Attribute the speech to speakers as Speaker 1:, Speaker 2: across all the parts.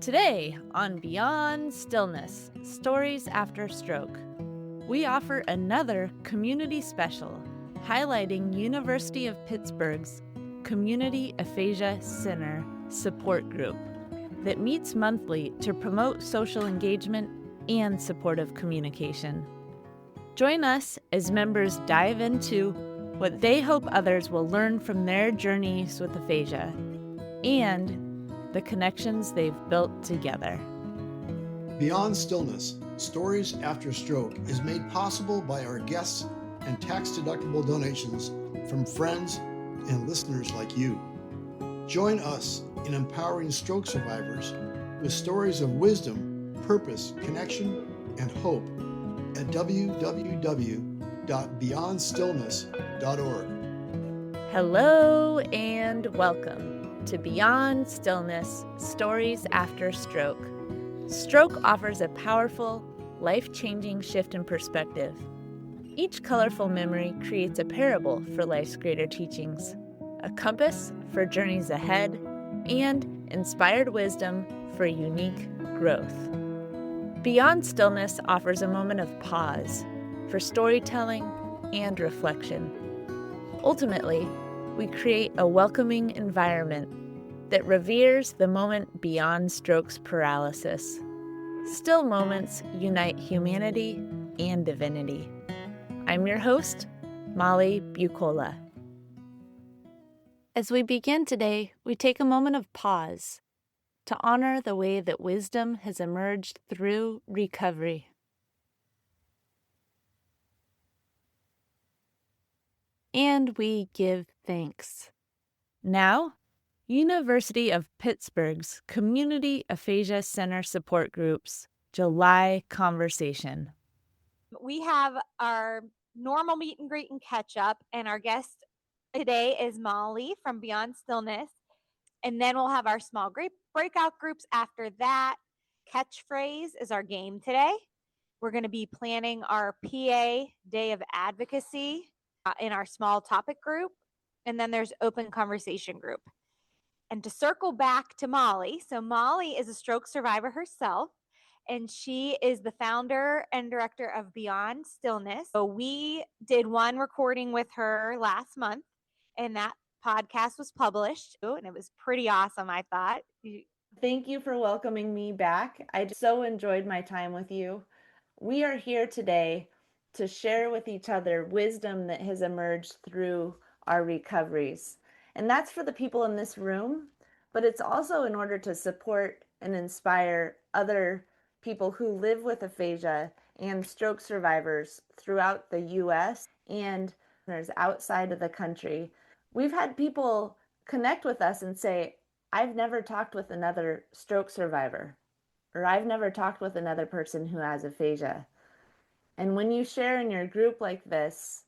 Speaker 1: Today on Beyond Stillness, Stories After Stroke, we offer another community special highlighting University of Pittsburgh's Community Aphasia Center support group that meets monthly to promote social engagement and supportive communication. Join us as members dive into what they hope others will learn from their journeys with aphasia and the connections they've built together.
Speaker 2: Beyond Stillness, Stories After Stroke is made possible by our guests and tax-deductible donations from friends and listeners like you. Join us in empowering stroke survivors with stories of wisdom, purpose, connection, and hope at www.beyondstillness.org.
Speaker 1: Hello and welcome to Beyond Stillness, Stories After Stroke. Stroke offers a powerful, life-changing shift in perspective. Each colorful memory creates a parable for life's greater teachings, a compass for journeys ahead, and inspired wisdom for unique growth. Beyond Stillness offers a moment of pause for storytelling and reflection. Ultimately, we create a welcoming environment that reveres the moment beyond stroke's paralysis. Still moments unite humanity and divinity. I'm your host, Molly Bucola. As we begin today, we take a moment of pause to honor the way that wisdom has emerged through recovery. And we give thanks. Now, University of Pittsburgh's Community Aphasia Center Support Group's July Conversation.
Speaker 3: We have our normal meet and greet and catch up, and our guest today is Molly from Beyond Stillness. And then we'll have our small breakout groups after that. Catchphrase is our game today. We're going to be planning our PA Day of Advocacy in our small topic group. And then there's open conversation group. And to circle back to Molly, so Molly is a stroke survivor herself, and she is the founder and director of Beyond Stillness. So we did one recording with her last month, and that podcast was published, and it was pretty awesome, I thought.
Speaker 1: Thank you for welcoming me back. I so enjoyed my time with you. We are here today to share with each other wisdom that has emerged through our recoveries. And that's for the people in this room, but it's also in order to support and inspire other people who live with aphasia and stroke survivors throughout the U.S. and outside of the country. We've had people connect with us and say, I've never talked with another stroke survivor, or I've never talked with another person who has aphasia. And when you share in your group like this,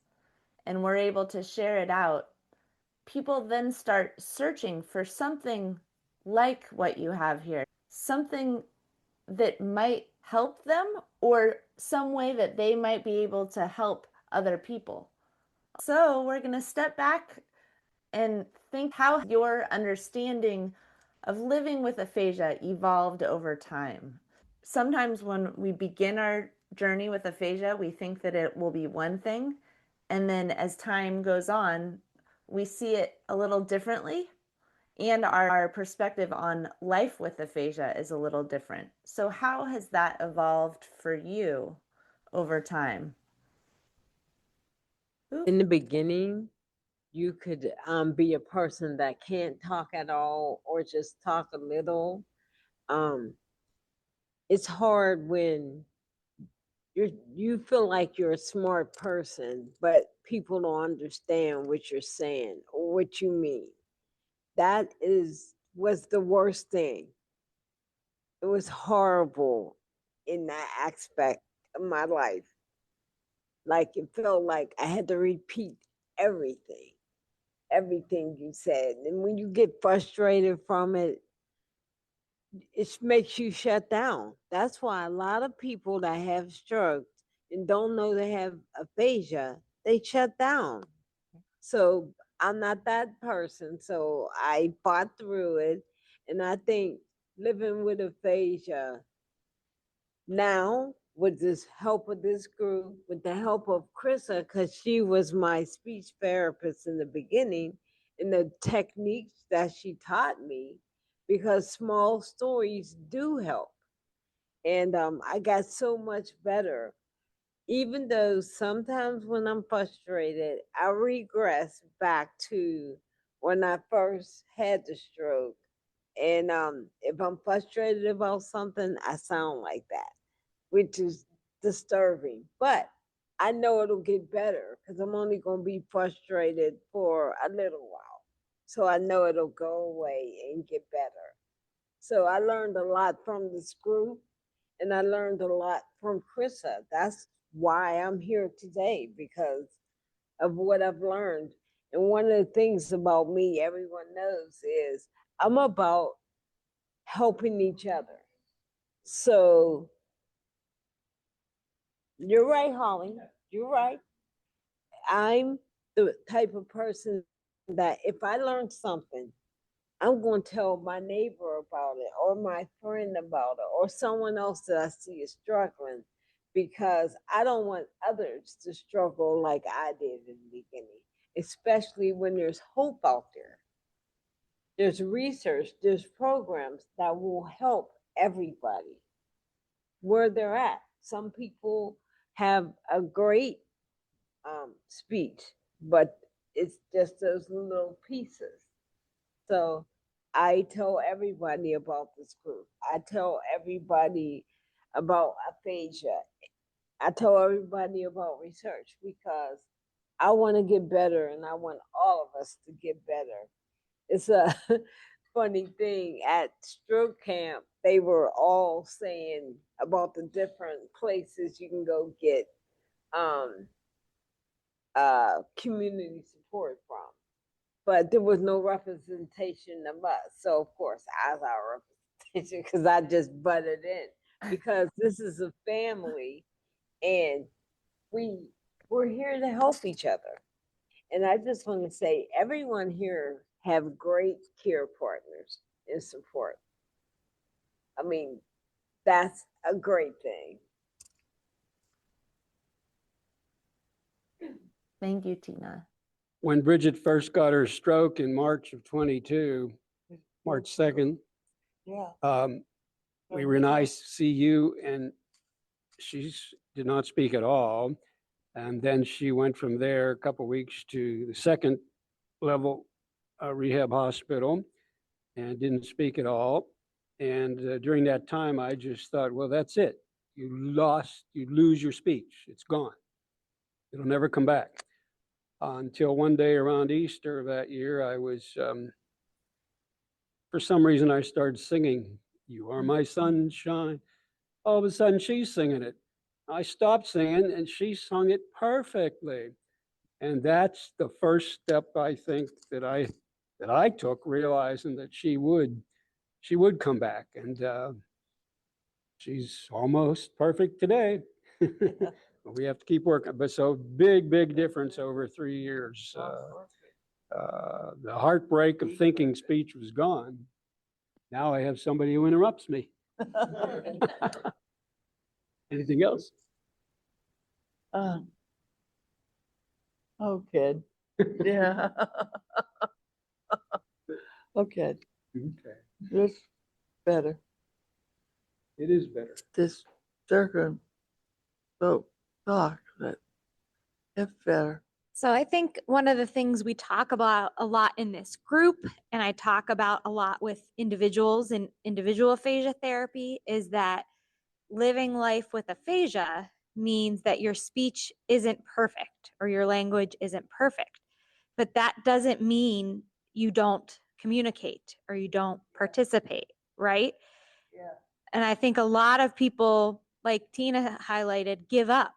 Speaker 1: and we're able to share it out, people then start searching for something like what you have here, something that might help them or some way that they might be able to help other people. So we're going to step back and think how your understanding of living with aphasia evolved over time. Sometimes when we begin our journey with aphasia, we think that it will be one thing. And then as time goes on, we see it a little differently. And our perspective on life with aphasia is a little different. So how has that evolved for you over time?
Speaker 4: In the beginning, you could be a person that can't talk at all or just talk a little. It's hard when you feel like you're a smart person, but people don't understand what you're saying or what you mean. That was the worst thing. It was horrible in that aspect of my life. Like it felt like I had to repeat everything you said. And when you get frustrated from it, it makes you shut down. That's why a lot of people that have strokes and don't know they have aphasia, they shut down. So I'm not that person. So I fought through it. And I think living with aphasia. Now, with this help of this group, with the help of Chrisa, because she was my speech therapist in the beginning, and the techniques that she taught me, because small stories do help. And I got so much better. Even though sometimes when I'm frustrated, I regress back to when I first had the stroke. And if I'm frustrated about something, I sound like that, which is disturbing. But I know it'll get better because I'm only going to be frustrated for a little while. So I know it'll go away and get better. So I learned a lot from this group, and I learned a lot from Chrisa. That's why I'm here today, because of what I've learned. And one of the things about me, everyone knows, is I'm about helping each other. So you're right, Holly. You're right. I'm the type of person that if I learn something, I'm going to tell my neighbor about it, or my friend about it, or someone else that I see is struggling, because I don't want others to struggle like I did in the beginning, especially when there's hope out there. There's research, there's programs that will help everybody where they're at. Some people have a great speech, but it's just those little pieces. So I tell everybody about this group. I tell everybody about aphasia. I tell everybody about research, because I want to get better, and I want all of us to get better. It's a funny thing. At stroke camp, they were all saying about the different places you can go get community support from. But there was no representation of us. So of course I was our representation, because I just butted in, because this is a family, and we're here to help each other. And I just want to say, everyone here have great care partners and support. I mean, that's a great thing.
Speaker 1: Thank you, Tina.
Speaker 5: When Bridget first got her stroke in March of 22, March 2nd, we were nice to see you, and she did not speak at all. And then she went from there a couple of weeks to the second level rehab hospital and didn't speak at all. And during that time, I just thought, well, that's it. You lose your speech. It's gone. It'll never come back. Until one day around Easter of that year, I was, for some reason, I started singing, "You Are My Sunshine." All of a sudden, she's singing it. I stopped singing, and she sung it perfectly. And that's the first step, I think, that I took, realizing that she would come back. And she's almost perfect today. We have to keep working. But so big difference over 3 years. The heartbreak of thinking speech was gone. Now I have somebody who interrupts me. Anything else?
Speaker 6: Oh, kid. Yeah. Okay.
Speaker 5: Okay.
Speaker 6: This better.
Speaker 5: It is better.
Speaker 6: This circle. So talk that it's better.
Speaker 3: So I think one of the things we talk about a lot in this group, and I talk about a lot with individuals in individual aphasia therapy, is that living life with aphasia means that your speech isn't perfect or your language isn't perfect. But that doesn't mean you don't communicate or you don't participate, right?
Speaker 6: Yeah.
Speaker 3: And I think a lot of people, like Tina highlighted, give up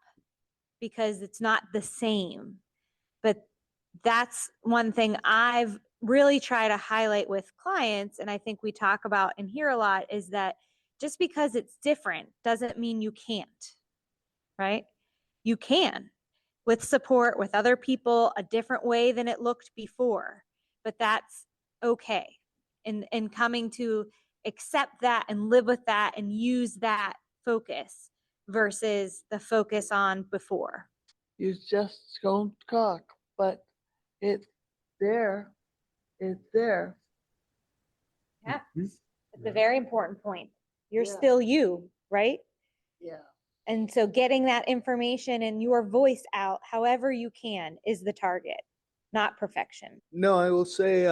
Speaker 3: because it's not the same. But that's one thing I've really tried to highlight with clients, and I think we talk about and hear a lot, is that just because it's different doesn't mean you can't, right? You can, with support, with other people, a different way than it looked before, but that's okay. And coming to accept that and live with that and use that focus versus the focus on before.
Speaker 6: You just don't talk, but it's there. It's there.
Speaker 3: Yeah.
Speaker 5: Mhm.
Speaker 3: It's a very important point. You're
Speaker 6: Yeah.
Speaker 3: still you, right?
Speaker 6: Yeah.
Speaker 3: And so getting that information and your voice out however you can is the target, not perfection.
Speaker 7: No, I will say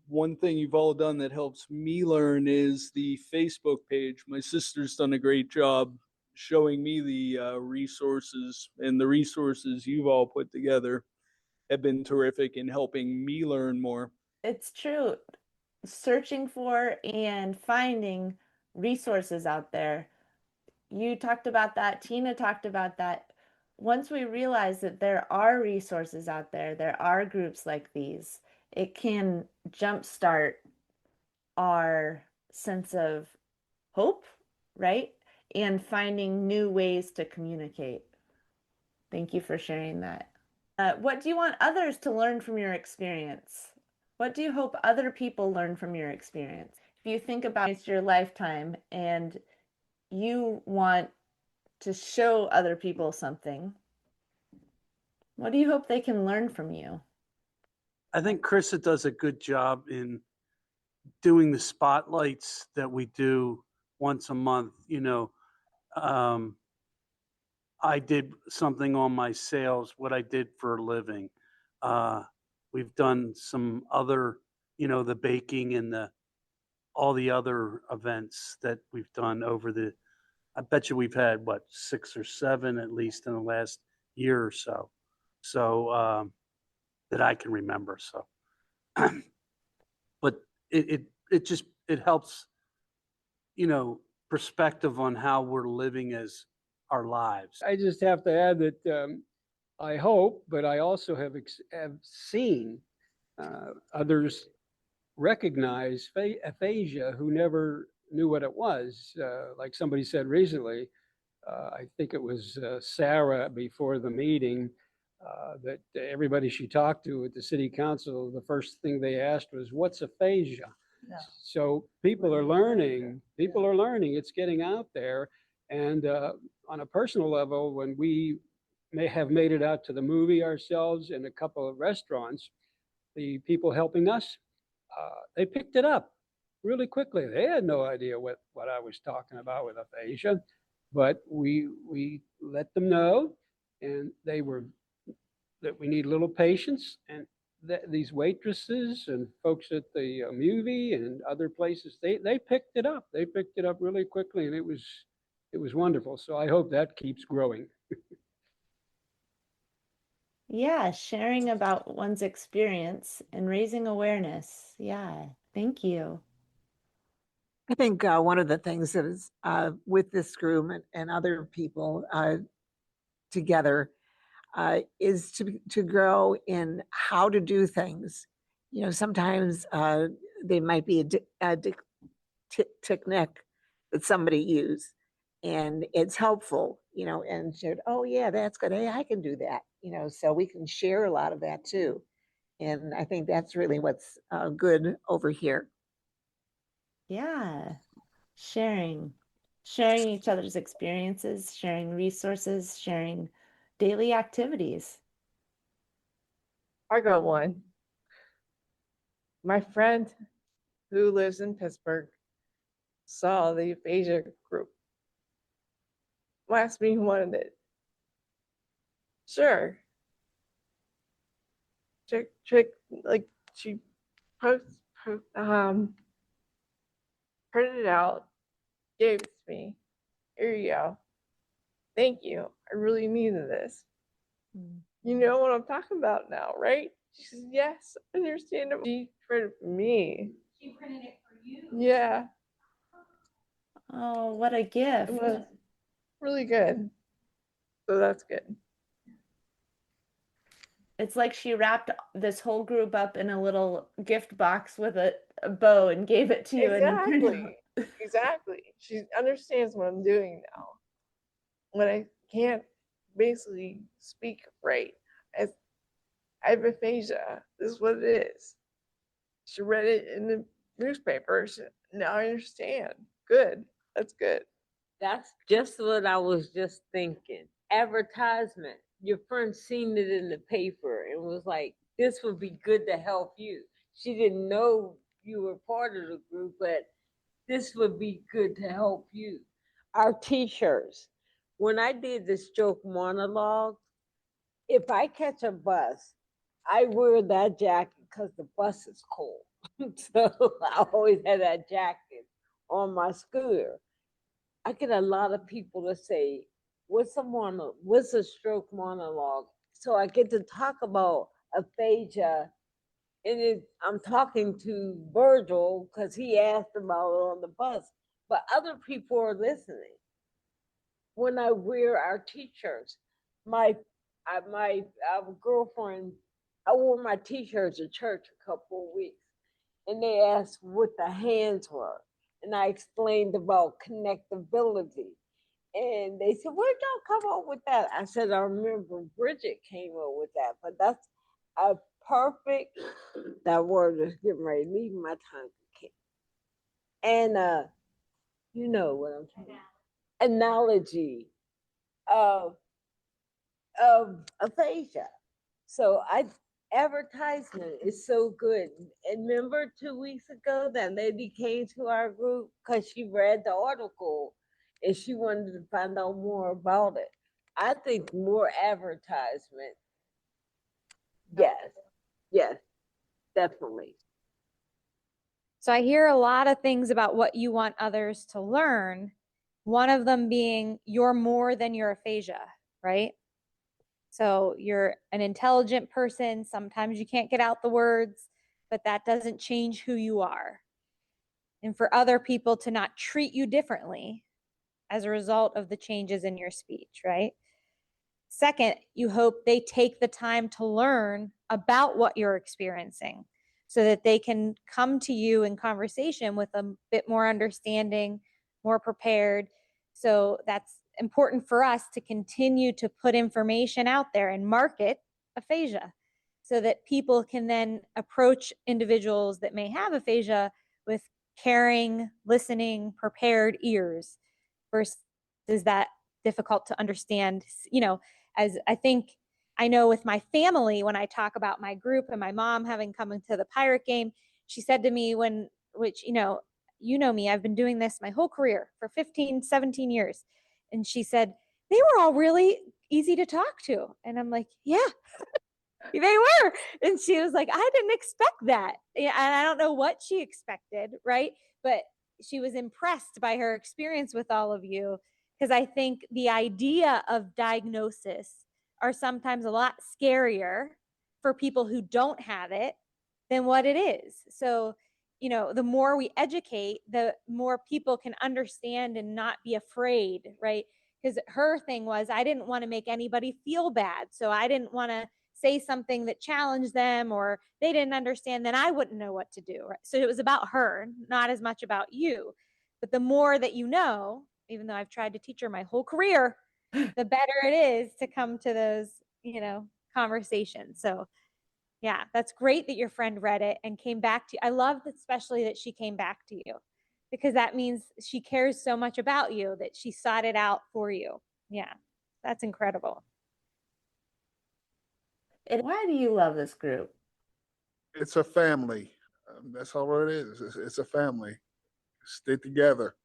Speaker 7: one thing you've all done that helps me learn is the Facebook page. My sister's done a great job showing me the resources, and the resources you've all put together have been terrific in helping me learn more.
Speaker 1: It's true. Searching for and finding resources out there. You talked about that. Tina talked about that. Once we realize that there are resources out there, there are groups like these, it can jumpstart our sense of hope, right? And finding new ways to communicate. Thank you for sharing that. What do you want others to learn from your experience? What do you hope other people learn from your experience? If you think about your lifetime and you want to show other people something, what do you hope they can learn from you?
Speaker 8: I think Chrisa does a good job in doing the spotlights that we do once a month. I did something on my sales, what I did for a living. We've done some other, the baking and all the other events that we've done I bet you we've had 6 or 7 at least in the last year or so. So that I can remember. So, but it helps, perspective on how we're living as our lives.
Speaker 5: I just have to add that I hope, but I also have seen others recognize aphasia who never knew what it was. Like somebody said recently, I think it was Sarah before the meeting, that everybody she talked to at the city council, the first thing they asked was, "What's aphasia?"
Speaker 6: No.
Speaker 5: So people are learning. People are learning. It's getting out there, and on a personal level, when we may have made it out to the movie ourselves in a couple of restaurants, the people helping us, they picked it up really quickly. They had no idea what I was talking about with aphasia, but we let them know, and they were that we need a little patience, and these waitresses and folks at the movie and other places, they picked it up. They picked it up really quickly, and it was wonderful. So I hope that keeps growing.
Speaker 1: Yeah, sharing about one's experience and raising awareness. Yeah, thank you.
Speaker 9: I think one of the things that is with this group and other people together is to grow in how to do things. Sometimes they might be a technique that somebody used, and it's helpful, and said, "Oh yeah, that's good. Hey, I can do that." So we can share a lot of that too, and I think that's really what's good over here.
Speaker 1: Yeah, sharing each other's experiences, sharing resources, sharing daily activities.
Speaker 10: I got one. My friend who lives in Pittsburgh saw the Aphasia group. Asked me who wanted it. Sure. Like she printed it out, gave it to me. Here you go. Thank you. I really needed this. You know what I'm talking about now, right? She says, yes, understandable. She printed for me.
Speaker 3: She printed it for you?
Speaker 10: Yeah.
Speaker 1: Oh, what a gift.
Speaker 10: It was really good. So that's good.
Speaker 1: It's like she wrapped this whole group up in a little gift box with a bow and gave it to you.
Speaker 10: Exactly. Exactly. She understands what I'm doing now. When I can't basically speak right, I have aphasia. This is what it is. She read it in the newspaper. now I understand. Good. That's good.
Speaker 4: That's just what I was just thinking. Advertisement. Your friend seen it in the paper and was like, this would be good to help you. She didn't know you were part of the group, but this would be good to help you. Our t-shirts. When I did the stroke monologue, if I catch a bus, I wear that jacket because the bus is cold. So I always had that jacket on my scooter. I get a lot of people to say, what's a stroke monologue? So I get to talk about aphasia, and I'm talking to Virgil because he asked about it on the bus, but other people are listening. When I wear our t-shirts, my girlfriend, I wore my t-shirts to church a couple of weeks, and they asked what the hands were, and I explained about connectability. And they said, where'd y'all come up with that? I said, I remember Bridget came up with that, but that's a perfect, that word is getting ready to leave my tongue. And you know what I'm saying? Analogy of aphasia. So advertisement is so good. And remember 2 weeks ago that lady came to our group because she read the article and she wanted to find out more about it. I think more advertisement. Yes, definitely.
Speaker 3: So I hear a lot of things about what you want others to learn. One of them being you're more than your aphasia, right? So you're an intelligent person. Sometimes you can't get out the words, but that doesn't change who you are. And for other people to not treat you differently as a result of the changes in your speech, right? Second, you hope they take the time to learn about what you're experiencing so that they can come to you in conversation with a bit more understanding, more prepared. So that's important for us to continue to put information out there and market aphasia so that people can then approach individuals that may have aphasia with caring, listening, prepared ears versus that difficult to understand, as I know with my family, when I talk about my group and my mom having come into the Pirate game, she said to me you know me, I've been doing this my whole career for 15, 17 years. And she said, they were all really easy to talk to. And I'm like, yeah, they were. And she was like, I didn't expect that. And I don't know what she expected, right? But she was impressed by her experience with all of you, because I think the idea of diagnosis are sometimes a lot scarier for people who don't have it than what it is. So, the more we educate, the more people can understand and not be afraid, right? Because her thing was, I didn't want to make anybody feel bad. So I didn't want to say something that challenged them or they didn't understand, then I wouldn't know what to do. Right? So it was about her, not as much about you. But the more that you know, even though I've tried to teach her my whole career, the better it is to come to those, conversations. So yeah, that's great that your friend read it and came back to you. I love especially that she came back to you, because that means she cares so much about you that she sought it out for you. Yeah, that's incredible.
Speaker 1: And why do you love this group?
Speaker 11: It's a family. That's all it is. It's a family. Stay together.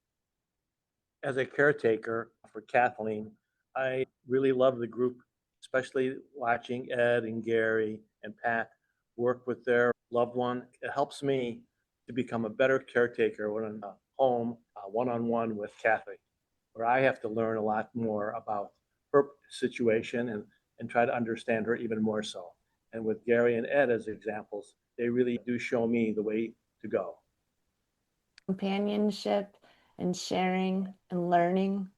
Speaker 12: As a caretaker for Kathleen, I really love the group, especially watching Ed and Gary and Pat work with their loved one. It helps me to become a better caretaker when I'm home, one-on-one with Kathy, where I have to learn a lot more about her situation and try to understand her even more so. And with Gary and Ed as examples, they really do show me the way to go.
Speaker 1: Companionship and sharing and learning.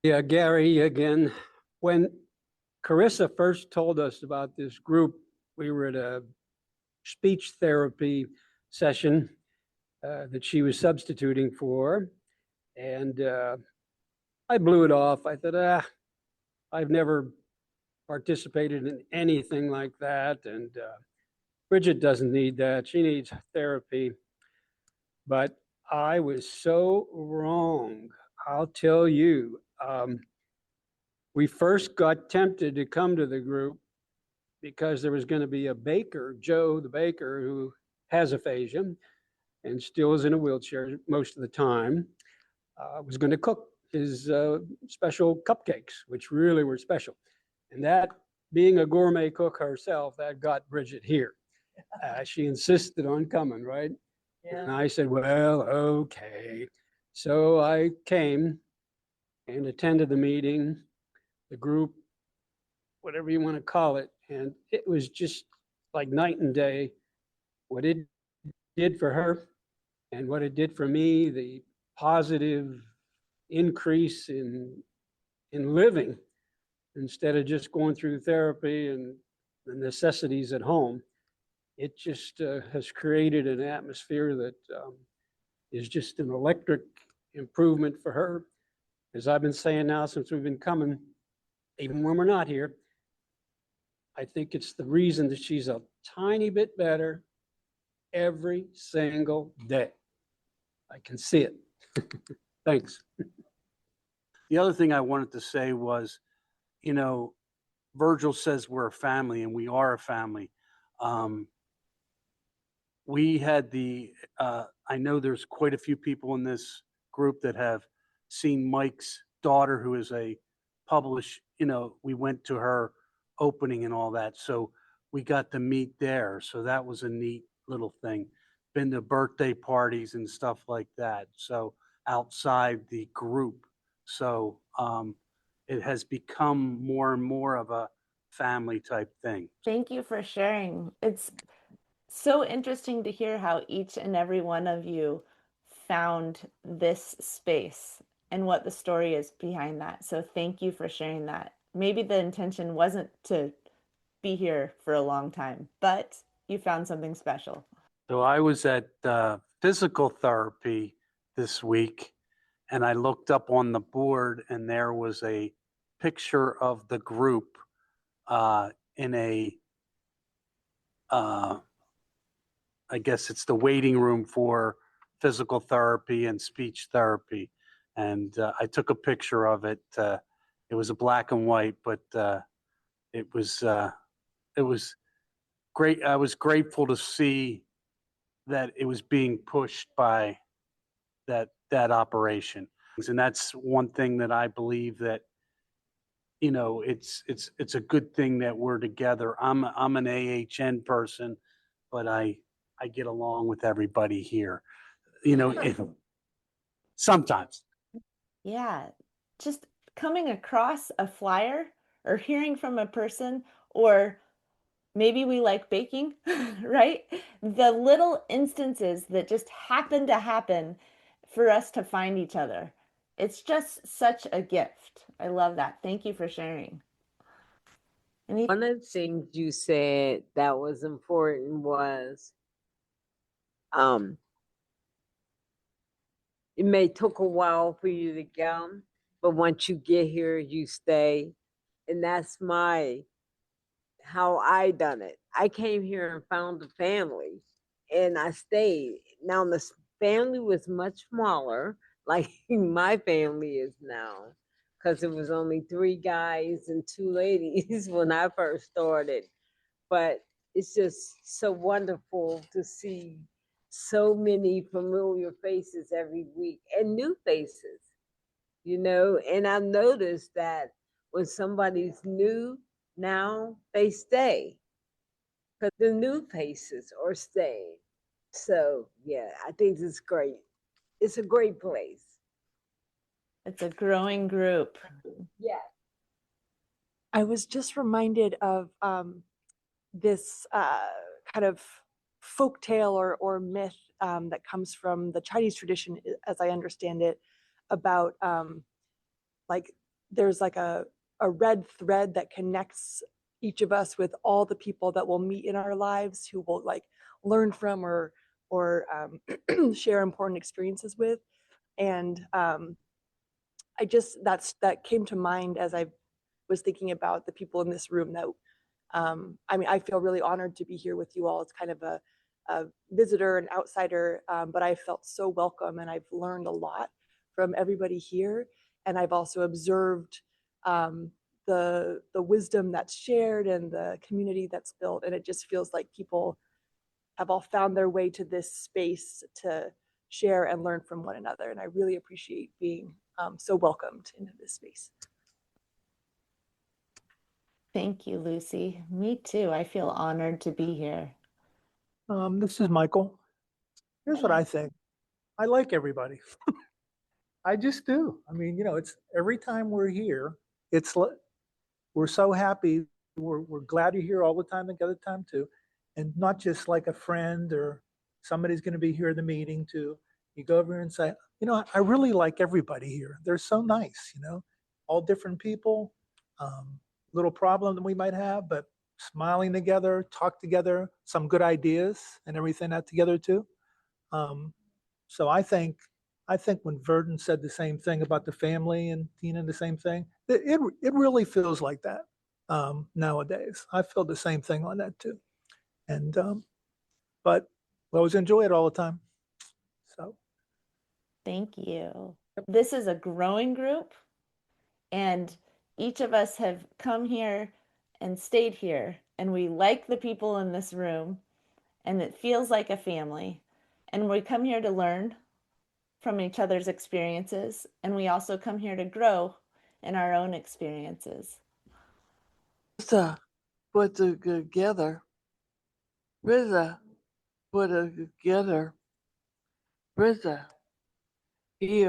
Speaker 5: Yeah, Gary, again, when Chrisa first told us about this group, we were at a speech therapy session that she was substituting for. And I blew it off. I thought, I've never participated in anything like that. And Bridget doesn't need that. She needs therapy. But I was so wrong. I'll tell you. We first got tempted to come to the group because there was going to be a baker, Joe the baker, who has aphasia and still is in a wheelchair most of the time, was going to cook his special cupcakes, which really were special. And that, being a gourmet cook herself, that got Bridget here. She insisted on coming, right? Yeah. And I said, well, okay. So I came and attended the meeting, the group, whatever you want to call it. And it was just like night and day what it did for her and what it did for me, the positive increase in living instead of just going through therapy and the necessities at home. It just has created an atmosphere that is just an electric improvement for her. As I've been saying now since we've been coming, even when we're not here, I think it's the reason that she's a tiny bit better every single day. I can see it. Thanks.
Speaker 8: The other thing I wanted to say was, Virgil says we're a family, and we are a family. We had I know there's quite a few people in this group that have seen Mike's daughter, who is a published, we went to her opening and all that. So we got to meet there. So that was a neat little thing. Been to birthday parties and stuff like that. So outside the group. So it has become more and more of a family type thing.
Speaker 1: Thank you for sharing. It's so interesting to hear how each and every one of you found this space and what the story is behind that. So thank you for sharing that. Maybe the intention wasn't to be here for a long time, but you found something special.
Speaker 8: So I was at physical therapy this week, and I looked up on the board, and there was a picture of the group in a, I guess it's the waiting room for physical therapy and speech therapy. And I took a picture of it. It was a black and white, but it was great. I was grateful to see that it was being pushed by that operation. And that's one thing that I believe that, it's a good thing that we're together. I'm an AHN person, but I get along with everybody here, sometimes.
Speaker 1: Yeah, just coming across a flyer or hearing from a person, or maybe we like baking, right? The little instances that just happen to happen for us to find each other. It's just such a gift. I love that. Thank you for sharing.
Speaker 4: One of the things you said that was important was it may took a while for you to come, but once you get here, you stay. And that's how I done it. I came here and found a family and I stayed. Now the family was much smaller, like my family is now, because it was only 3 guys and 2 ladies when I first started. But it's just so wonderful to see so many familiar faces every week and new faces, and I've noticed that when somebody's new now, they stay because the new faces are staying. So yeah, I think it's great. It's a great place.
Speaker 1: It's a growing group.
Speaker 4: Yeah.
Speaker 13: I was just reminded of this kind of folk tale or myth that comes from the Chinese tradition, as I understand it, about like there's like a red thread that connects each of us with all the people that we'll meet in our lives, who will like learn from or share important experiences with. And that came to mind as I was thinking about the people in this room that I mean, I feel really honored to be here with you all. It's kind of a visitor, an outsider, but I felt so welcome, and I've learned a lot from everybody here. And I've also observed the wisdom that's shared and the community that's built. And it just feels like people have all found their way to this space to share and learn from one another. And I really appreciate being so welcomed into this space.
Speaker 1: Thank you, Lucy. Me too. I feel honored to be here.
Speaker 14: This is Michael. Here's what I think. I like everybody. I just do. I mean, it's every time we're here, we're so happy. We're glad you're here all the time, and the other time too. And not just like a friend or somebody's going to be here at the meeting too. You go over and say, I really like everybody here. They're so nice, all different people, little problem that we might have, but smiling together, talk together, some good ideas and everything that together too. So I think when Verdon said the same thing about the family and Tina the same thing, it really feels like that nowadays. I feel the same thing on that too. And but I always enjoy it all the time. So
Speaker 1: thank you. This is a growing group, and each of us have come here and stayed here, and we like the people in this room, and it feels like a family. And we come here to learn from each other's experiences, and we also come here to grow in our own experiences.
Speaker 6: Put together. Reza put together. Reza, he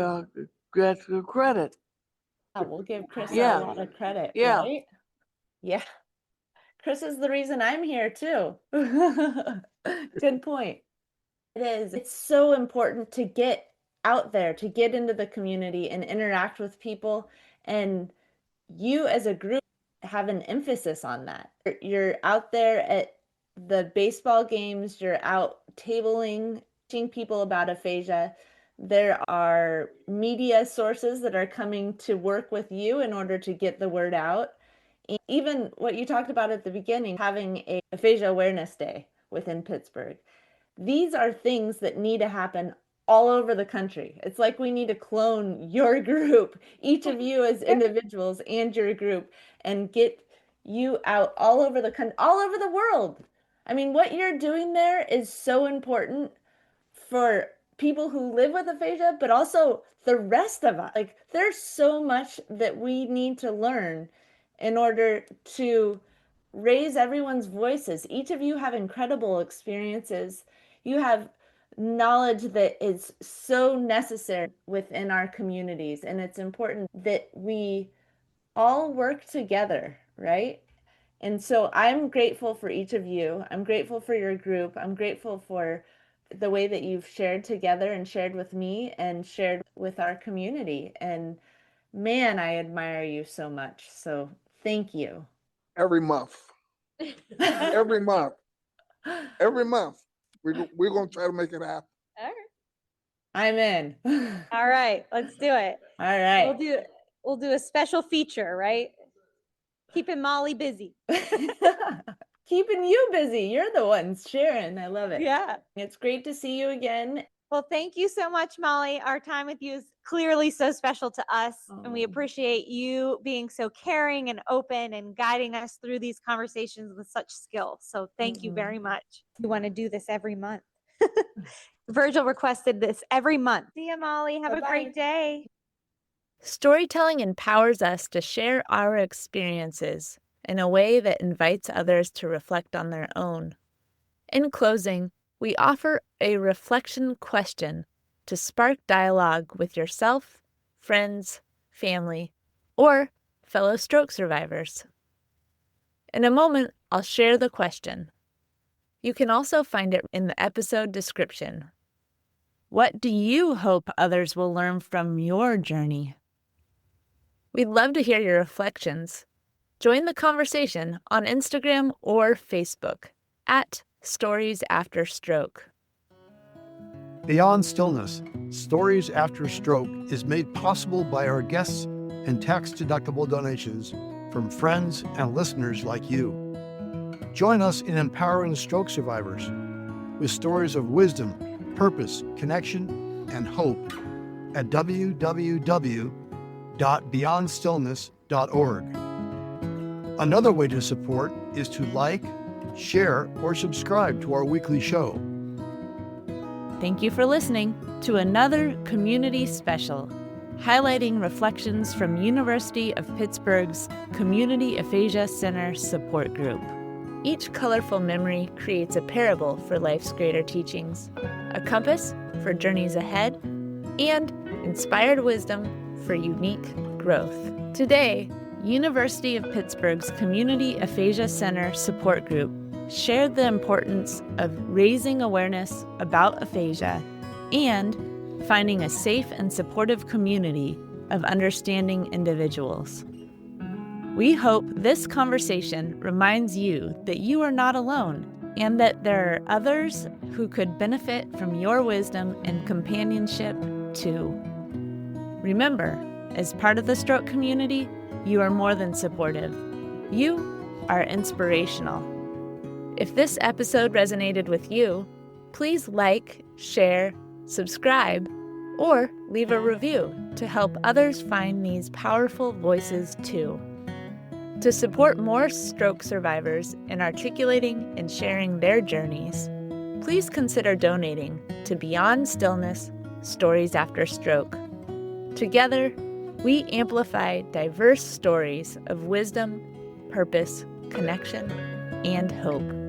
Speaker 6: gets the credit.
Speaker 1: We'll give Chris
Speaker 6: Yeah.
Speaker 1: a lot of credit,
Speaker 6: Yeah.
Speaker 1: right? Yeah. Chris is the reason I'm here too. Good point. It is. It's so important to get out there, to get into the community and interact with people. And you as a group have an emphasis on that. You're out there at the baseball games, you're out tabling, teaching people about aphasia. There are media sources that are coming to work with you in order to get the word out. And even what you talked about at the beginning, having a Aphasia Awareness Day within Pittsburgh. These are things that need to happen all over the country. It's like we need to clone your group, each of you as individuals and your group, and get you out all over the country, all over the world. I mean, what you're doing there is so important for people who live with aphasia, but also the rest of us. Like, there's so much that we need to learn in order to raise everyone's voices. Each of you have incredible experiences. You have knowledge that is so necessary within our communities, and it's important that we all work together, right? And so I'm grateful for each of you. I'm grateful for your group. I'm grateful for the way that you've shared together and shared with me and shared with our community. And man, I admire you so much. So thank you.
Speaker 11: Every month. Every month. Every month. We're going to try to make it happen.
Speaker 3: All right.
Speaker 1: I'm in.
Speaker 3: All right, let's do it.
Speaker 1: All right.
Speaker 3: We'll do a special feature, right? Keeping Molly busy.
Speaker 1: Keeping you busy. You're the ones sharing. I love it.
Speaker 3: Yeah.
Speaker 1: It's great to see you again.
Speaker 3: Well, thank you so much, Molly. Our time with you is clearly so special to us, and we appreciate you being so caring and open and guiding us through these conversations with such skill. So thank you very much. We want to do this every month. Virgil requested this every month. See you, Molly. Have a great day.
Speaker 15: Storytelling empowers us to share our experiences in a way that invites others to reflect on their own. In closing, we offer a reflection question to spark dialogue with yourself, friends, family, or fellow stroke survivors. In a moment, I'll share the question. You can also find it in the episode description. What do you hope others will learn from your journey? We'd love to hear your reflections. Join the conversation on Instagram or Facebook at Stories After Stroke.
Speaker 2: Beyond Stillness, Stories After Stroke is made possible by our guests and tax-deductible donations from friends and listeners like you. Join us in empowering stroke survivors with stories of wisdom, purpose, connection, and hope at www.beyondstillness.org. Another way to support is to like, share, or subscribe to our weekly show.
Speaker 15: Thank you for listening to another community special, highlighting reflections from University of Pittsburgh's Community Aphasia Center Support Group. Each colorful memory creates a parable for life's greater teachings, a compass for journeys ahead, and inspired wisdom for unique growth. Today, University of Pittsburgh's Community Aphasia Center Support Group shared the importance of raising awareness about aphasia and finding a safe and supportive community of understanding individuals. We hope this conversation reminds you that you are not alone and that there are others who could benefit from your wisdom and companionship too. Remember, as part of the stroke community, you are more than supportive. You are inspirational. If this episode resonated with you, please like, share, subscribe, or leave a review to help others find these powerful voices too. To support more stroke survivors in articulating and sharing their journeys, please consider donating to Beyond Stillness, Stories After Stroke. Together, we amplify diverse stories of wisdom, purpose, connection, and hope.